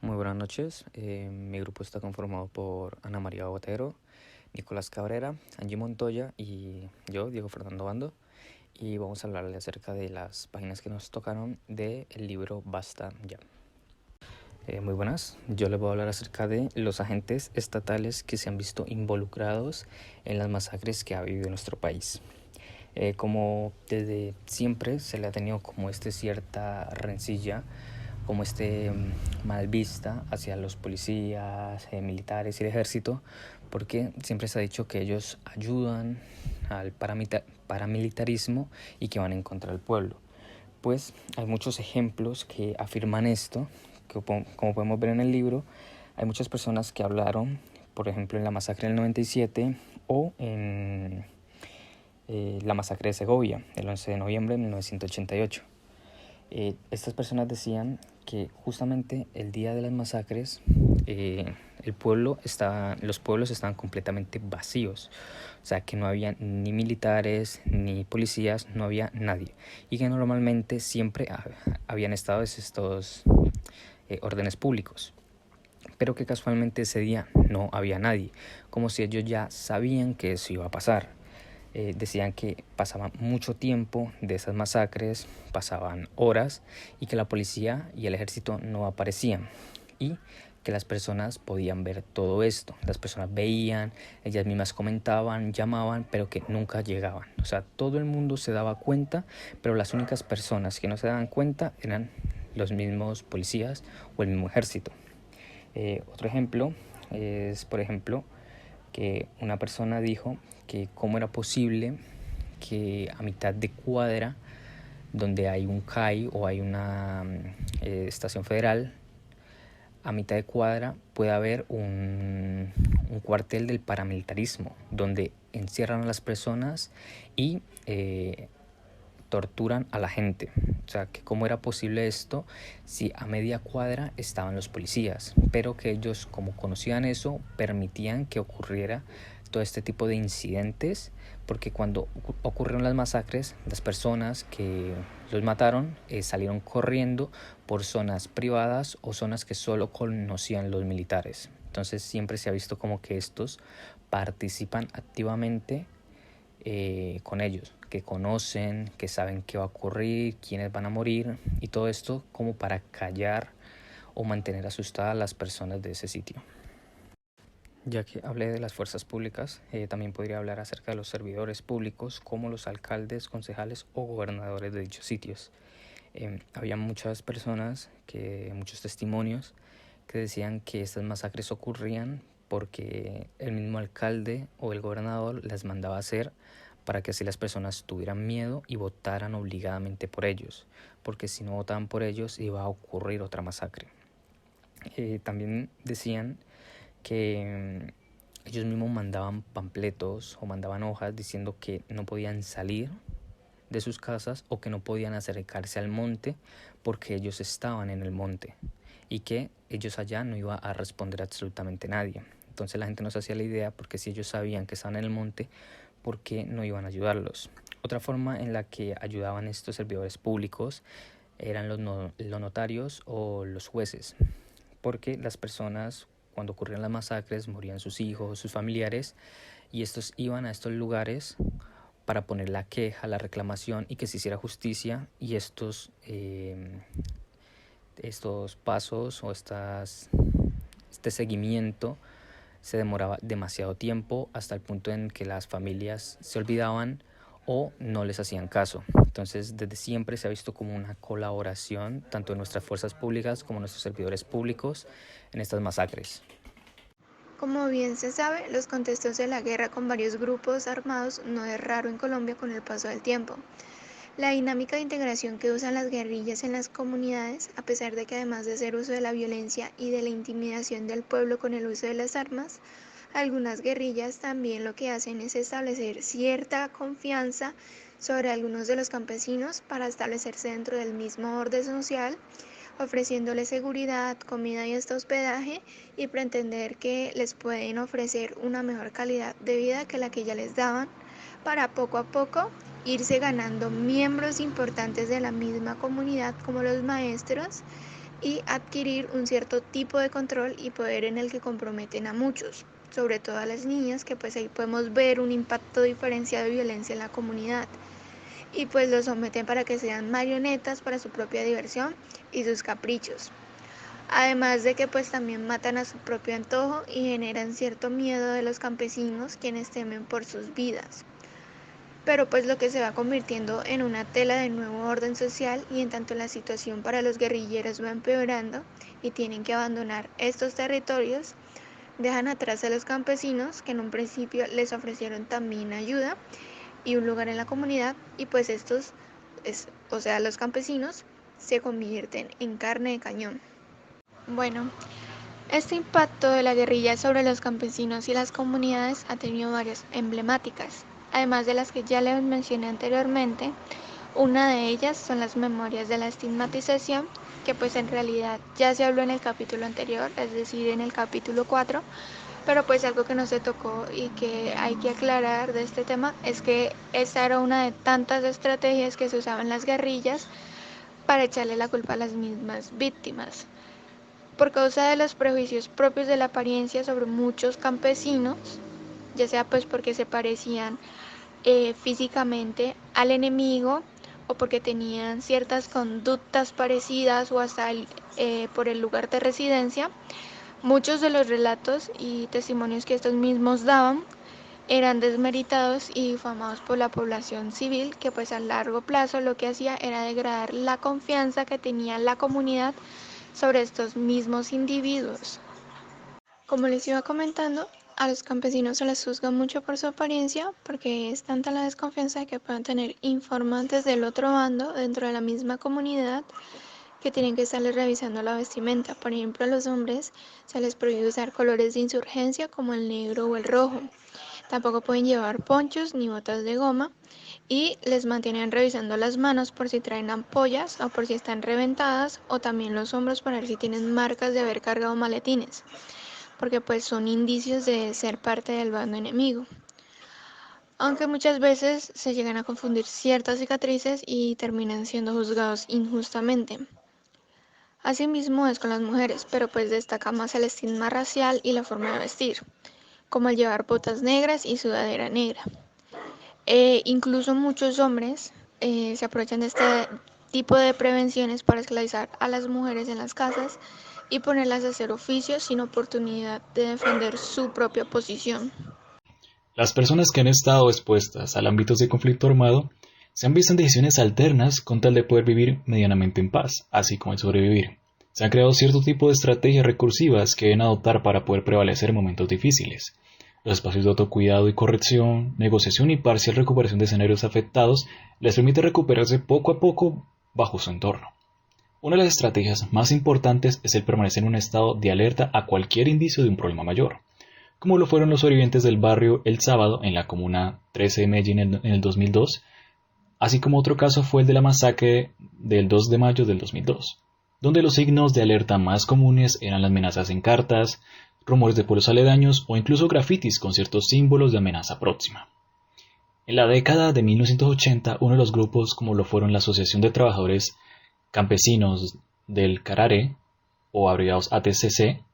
Muy buenas noches. Mi grupo está conformado por Ana María Botero, Nicolás Cabrera, Angie Montoya y yo, Diego Fernando Bando. Y vamos a hablarle acerca de las páginas que nos tocaron del libro Basta Ya. Muy buenas. Yo les voy a hablar acerca de los agentes estatales que se han visto involucrados en las masacres que ha vivido nuestro país. Como desde siempre se le ha tenido como cierta rencilla, como mal vista hacia los policías, militares y el ejército, porque siempre se ha dicho que ellos ayudan al paramilitarismo y que van en contra del pueblo. Pues hay muchos ejemplos que afirman esto, que como podemos ver en el libro, hay muchas personas que hablaron, por ejemplo, en la masacre del 97 o en la masacre de Segovia, el 11 de noviembre de 1988. Estas personas decían que justamente el día de las masacres los pueblos estaban completamente vacíos, o sea que no había ni militares ni policías, no había nadie, y que normalmente siempre habían estado estos órdenes públicos, pero que casualmente ese día no había nadie, como si ellos ya sabían que eso iba a pasar. Decían que pasaba mucho tiempo de esas masacres, pasaban horas, y que la policía y el ejército no aparecían, y que las personas podían ver todo esto. Las personas veían, ellas mismas comentaban, llamaban, pero que nunca llegaban. O sea, todo el mundo se daba cuenta, pero las únicas personas que no se daban cuenta eran los mismos policías o el mismo ejército. Otro ejemplo es, por ejemplo, que una persona dijo que cómo era posible que a mitad de cuadra, donde hay un CAI o hay una estación federal, a mitad de cuadra puede haber un cuartel del paramilitarismo, donde encierran a las personas y torturan a la gente. O sea, que cómo era posible esto si a media cuadra estaban los policías, pero que ellos, como conocían eso, permitían que ocurriera todo este tipo de incidentes, porque cuando ocurrieron las masacres, las personas que los mataron salieron corriendo por zonas privadas o zonas que solo conocían los militares. Entonces siempre se ha visto como que estos participan activamente con ellos, que conocen, que saben qué va a ocurrir, quiénes van a morir, y todo esto como para callar o mantener asustadas a las personas de ese sitio. Ya que hablé de las fuerzas públicas, también podría hablar acerca de los servidores públicos como los alcaldes, concejales o gobernadores de dichos sitios. Había muchas personas, muchos testimonios que decían que estas masacres ocurrían porque el mismo alcalde o el gobernador las mandaba hacer para que así las personas tuvieran miedo y votaran obligadamente por ellos, porque si no votaban por ellos iba a ocurrir otra masacre. También decían que ellos mismos mandaban panfletos o mandaban hojas diciendo que no podían salir de sus casas o que no podían acercarse al monte porque ellos estaban en el monte y que ellos allá no iba a responder absolutamente nadie. Entonces la gente no se hacía la idea, porque si ellos sabían que estaban en el monte, ¿por qué no iban a ayudarlos? Otra forma en la que ayudaban estos servidores públicos eran los notarios o los jueces, porque las personas, cuando ocurrían las masacres, morían sus hijos, sus familiares, y estos iban a estos lugares para poner la queja, la reclamación y que se hiciera justicia, y estos pasos o este seguimiento se demoraba demasiado tiempo, hasta el punto en que las familias se olvidaban o no les hacían caso. Entonces, desde siempre se ha visto como una colaboración tanto de nuestras fuerzas públicas como de nuestros servidores públicos en estas masacres. Como bien se sabe, los contextos de la guerra con varios grupos armados no es raro en Colombia con el paso del tiempo. La dinámica de integración que usan las guerrillas en las comunidades, a pesar de que además de hacer uso de la violencia y de la intimidación del pueblo con el uso de las armas, algunas guerrillas también lo que hacen es establecer cierta confianza sobre algunos de los campesinos para establecerse dentro del mismo orden social, ofreciéndoles seguridad, comida y hasta hospedaje, y pretender que les pueden ofrecer una mejor calidad de vida que la que ya les daban, para poco a poco irse ganando miembros importantes de la misma comunidad como los maestros, y adquirir un cierto tipo de control y poder en el que comprometen a muchos, sobre todo a las niñas, que pues ahí podemos ver un impacto diferenciado de violencia en la comunidad. Y pues los someten para que sean marionetas para su propia diversión y sus caprichos. Además de que pues también matan a su propio antojo y generan cierto miedo de los campesinos, quienes temen por sus vidas. Pero pues lo que se va convirtiendo en una tela de nuevo orden social, y en tanto la situación para los guerrilleros va empeorando y tienen que abandonar estos territorios, dejan atrás a los campesinos, que en un principio les ofrecieron también ayuda y un lugar en la comunidad, y pues estos, o sea, los campesinos, se convierten en carne de cañón. Bueno, este impacto de la guerrilla sobre los campesinos y las comunidades ha tenido varias emblemáticas, además de las que ya les mencioné anteriormente. Una de ellas son las memorias de la estigmatización, que pues en realidad ya se habló en el capítulo anterior, es decir, en el capítulo 4, pero pues algo que no se tocó y que hay que aclarar de este tema es que esta era una de tantas estrategias que se usaban las guerrillas para echarle la culpa a las mismas víctimas. Por causa de los prejuicios propios de la apariencia sobre muchos campesinos, ya sea pues porque se parecían físicamente al enemigo, o porque tenían ciertas conductas parecidas, o hasta por el lugar de residencia, muchos de los relatos y testimonios que estos mismos daban eran desmeritados y difamados por la población civil, que pues a largo plazo lo que hacía era degradar la confianza que tenía la comunidad sobre estos mismos individuos. Como les iba comentando, a los campesinos se les juzga mucho por su apariencia, porque es tanta la desconfianza de que puedan tener informantes del otro bando dentro de la misma comunidad, que tienen que estarles revisando la vestimenta. Por ejemplo, a los hombres se les prohíbe usar colores de insurgencia como el negro o el rojo. Tampoco pueden llevar ponchos ni botas de goma, y les mantienen revisando las manos por si traen ampollas o por si están reventadas, o también los hombros para ver si tienen marcas de haber cargado maletines, porque pues son indicios de ser parte del bando enemigo. Aunque muchas veces se llegan a confundir ciertas cicatrices y terminan siendo juzgados injustamente. Asimismo es con las mujeres, pero pues destaca más el estigma racial y la forma de vestir, como el llevar botas negras y sudadera negra. Incluso muchos hombres se aprovechan de este tipo de prevenciones para esclavizar a las mujeres en las casas y ponerlas a hacer oficios sin oportunidad de defender su propia posición. Las personas que han estado expuestas al ámbito de conflicto armado se han visto en decisiones alternas con tal de poder vivir medianamente en paz, así como el sobrevivir. Se han creado cierto tipo de estrategias recursivas que deben adoptar para poder prevalecer en momentos difíciles. Los espacios de autocuidado y corrección, negociación y parcial recuperación de escenarios afectados les permite recuperarse poco a poco bajo su entorno. Una de las estrategias más importantes es el permanecer en un estado de alerta a cualquier indicio de un problema mayor, como lo fueron los sobrevivientes del barrio El Sábado en la comuna 13 de Medellín en el 2002, así como otro caso fue el de la masacre del 2 de mayo del 2002, donde los signos de alerta más comunes eran las amenazas en cartas, rumores de pueblos aledaños o incluso grafitis con ciertos símbolos de amenaza próxima. En la década de 1980, uno de los grupos, como lo fueron la Asociación de Trabajadores Campesinos del Cararé, o abreviados ATCC,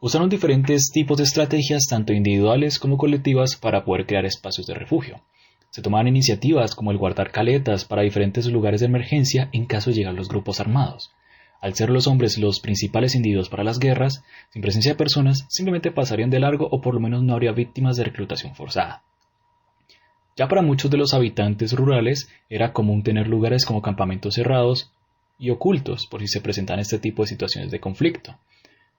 usaron diferentes tipos de estrategias, tanto individuales como colectivas, para poder crear espacios de refugio. Se tomaban iniciativas como el guardar caletas para diferentes lugares de emergencia en caso de llegar los grupos armados. Al ser los hombres los principales individuos para las guerras, sin presencia de personas, simplemente pasarían de largo o por lo menos no habría víctimas de reclutación forzada. Ya para muchos de los habitantes rurales era común tener lugares como campamentos cerrados y ocultos por si se presentan este tipo de situaciones de conflicto.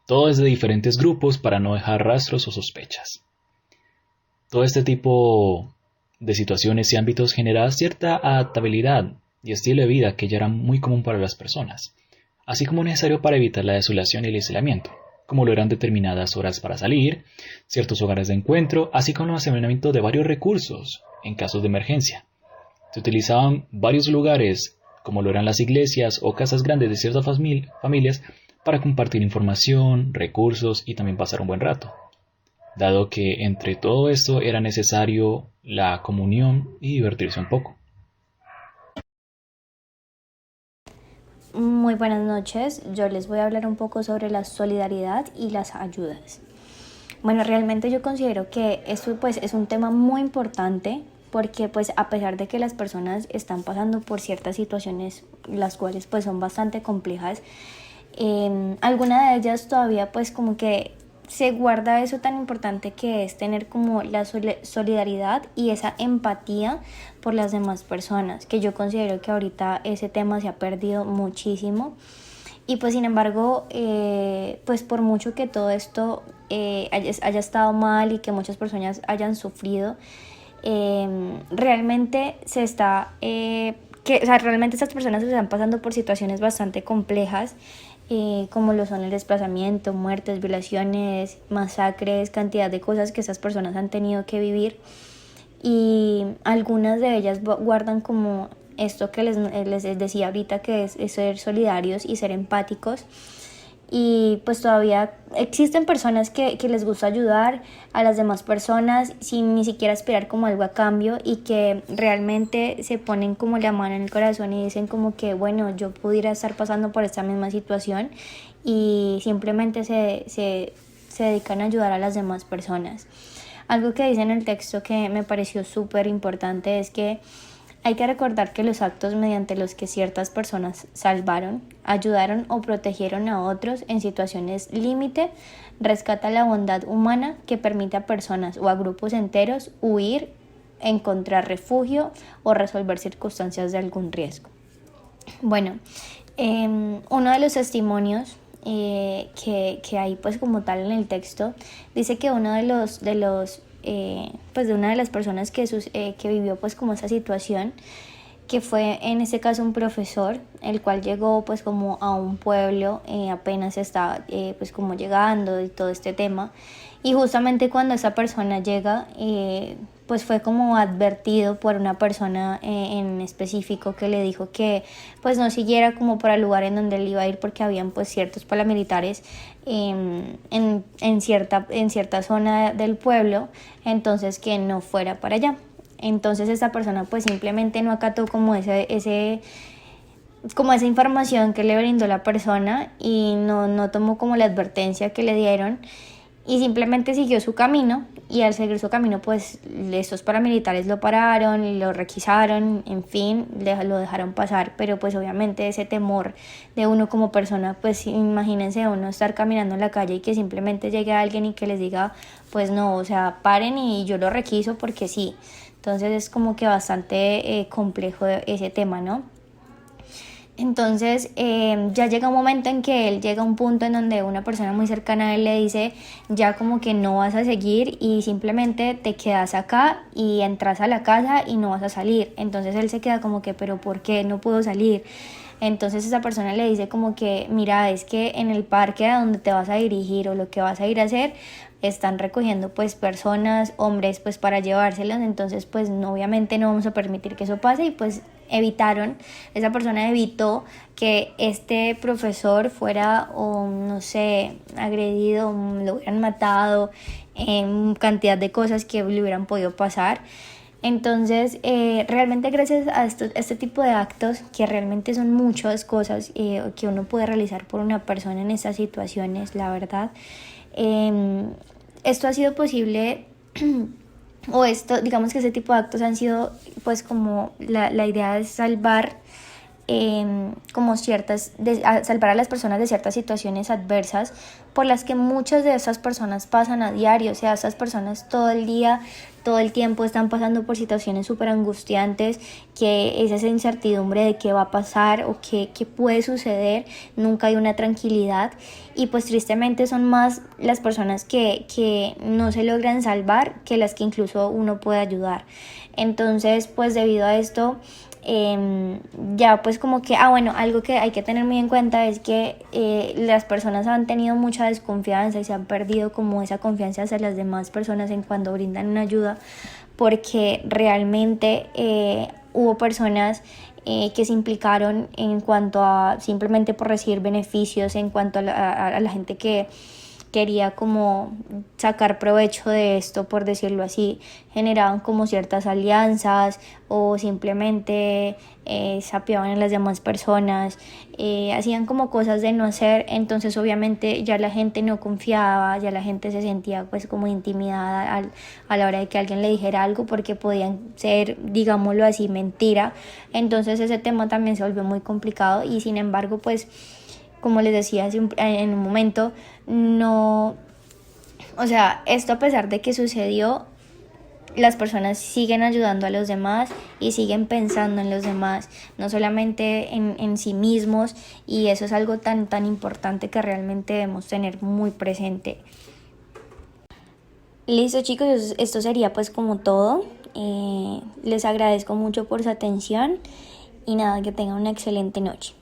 Todo desde diferentes grupos para no dejar rastros o sospechas. Todo este tipo de situaciones y ámbitos genera cierta adaptabilidad y estilo de vida que ya era muy común para las personas, así como necesario para evitar la desolación y el aislamiento, como lo eran determinadas horas para salir, ciertos hogares de encuentro, así como el almacenamiento de varios recursos en casos de emergencia. Se utilizaban varios lugares, como lo eran las iglesias o casas grandes de ciertas familias, para compartir información, recursos y también pasar un buen rato, dado que entre todo esto era necesario la comunión y divertirse un poco. Muy buenas noches. Yo les voy a hablar un poco sobre la solidaridad y las ayudas. Bueno, realmente yo considero que esto pues es un tema muy importante porque pues a pesar de que las personas están pasando por ciertas situaciones las cuales pues son bastante complejas, alguna de ellas todavía pues como que se guarda eso tan importante que es tener como la solidaridad y esa empatía por las demás personas, que yo considero que ahorita ese tema se ha perdido muchísimo. Y pues sin embargo, pues por mucho que todo esto haya estado mal y que muchas personas hayan sufrido, realmente realmente estas personas están pasando por situaciones bastante complejas, como lo son el desplazamiento, muertes, violaciones, masacres, cantidad de cosas que esas personas han tenido que vivir, y algunas de ellas guardan como esto que les decía ahorita, que es ser solidarios y ser empáticos. Y pues todavía existen personas que les gusta ayudar a las demás personas sin ni siquiera esperar como algo a cambio, y que realmente se ponen como la mano en el corazón y dicen como que bueno, yo pudiera estar pasando por esta misma situación, y simplemente se dedican a ayudar a las demás personas. Algo que dice en el texto que me pareció súper importante es que hay que recordar que los actos mediante los que ciertas personas salvaron, ayudaron o protegieron a otros en situaciones límite rescata la bondad humana que permite a personas o a grupos enteros huir, encontrar refugio o resolver circunstancias de algún riesgo. Bueno, uno de los testimonios que hay pues como tal en el texto dice que uno de una de las personas que vivió pues como esa situación, que fue en este caso un profesor, el cual llegó pues como a un pueblo, apenas estaba pues como llegando y todo este tema, y justamente cuando esa persona llega, pues fue como advertido por una persona en específico, que le dijo que pues no siguiera como por el lugar en donde él iba a ir, porque habían pues ciertos paramilitares en cierta zona del pueblo, entonces que no fuera para allá. Entonces esta persona pues simplemente no acató como como esa información que le brindó la persona, y no tomó como la advertencia que le dieron, y simplemente siguió su camino. Y al seguir su camino pues estos paramilitares lo pararon y lo requisaron, en fin, lo dejaron pasar. Pero pues obviamente ese temor de uno como persona, pues imagínense uno estar caminando en la calle y que simplemente llegue alguien y que les diga pues no, o sea, paren y yo lo requiso porque sí. Entonces es como que bastante complejo ese tema, ¿no? Entonces ya llega un momento en que él llega a un punto en donde una persona muy cercana a él le dice ya como que no vas a seguir y simplemente te quedas acá y entras a la casa y no vas a salir. Entonces él se queda como que pero ¿por qué no puedo salir? Entonces esa persona le dice como que mira, es que en el parque a donde te vas a dirigir o lo que vas a ir a hacer están recogiendo pues personas, hombres, pues para llevárselos. Entonces pues obviamente no vamos a permitir que eso pase, y pues esa persona evitó que este profesor fuera, o no sé, agredido, lo hubieran matado, en cantidad de cosas que le hubieran podido pasar. Entonces, realmente gracias a este tipo de actos, que realmente son muchas cosas que uno puede realizar por una persona en estas situaciones, la verdad, esto ha sido posible. Digamos que ese tipo de actos han sido pues como la idea de salvar como salvar a las personas de ciertas situaciones adversas por las que muchas de esas personas pasan a diario. O sea, esas personas todo el día, todo el tiempo están pasando por situaciones súper angustiantes, que es esa incertidumbre de qué va a pasar o qué puede suceder, nunca hay una tranquilidad, y pues tristemente son más las personas que no se logran salvar que las que incluso uno puede ayudar. Entonces pues debido a esto ya pues como que bueno, algo que hay que tener muy en cuenta es que las personas han tenido mucha desconfianza y se han perdido como esa confianza hacia las demás personas en cuando brindan una ayuda, porque realmente hubo personas que se implicaron en cuanto a simplemente por recibir beneficios, en cuanto a la gente que quería como sacar provecho de esto, por decirlo así. Generaban como ciertas alianzas o simplemente sapeaban a las demás personas, hacían como cosas de no hacer. Entonces obviamente ya la gente no confiaba, ya la gente se sentía pues como intimidada a la hora de que alguien le dijera algo, porque podían ser, digámoslo así, mentira. Entonces ese tema también se volvió muy complicado y sin embargo pues, como les decía en un momento, no, o sea, esto a pesar de que sucedió, las personas siguen ayudando a los demás y siguen pensando en los demás, no solamente en sí mismos, y eso es algo tan importante que realmente debemos tener muy presente. Listo, chicos, esto sería pues como todo. Les agradezco mucho por su atención y nada, que tengan una excelente noche.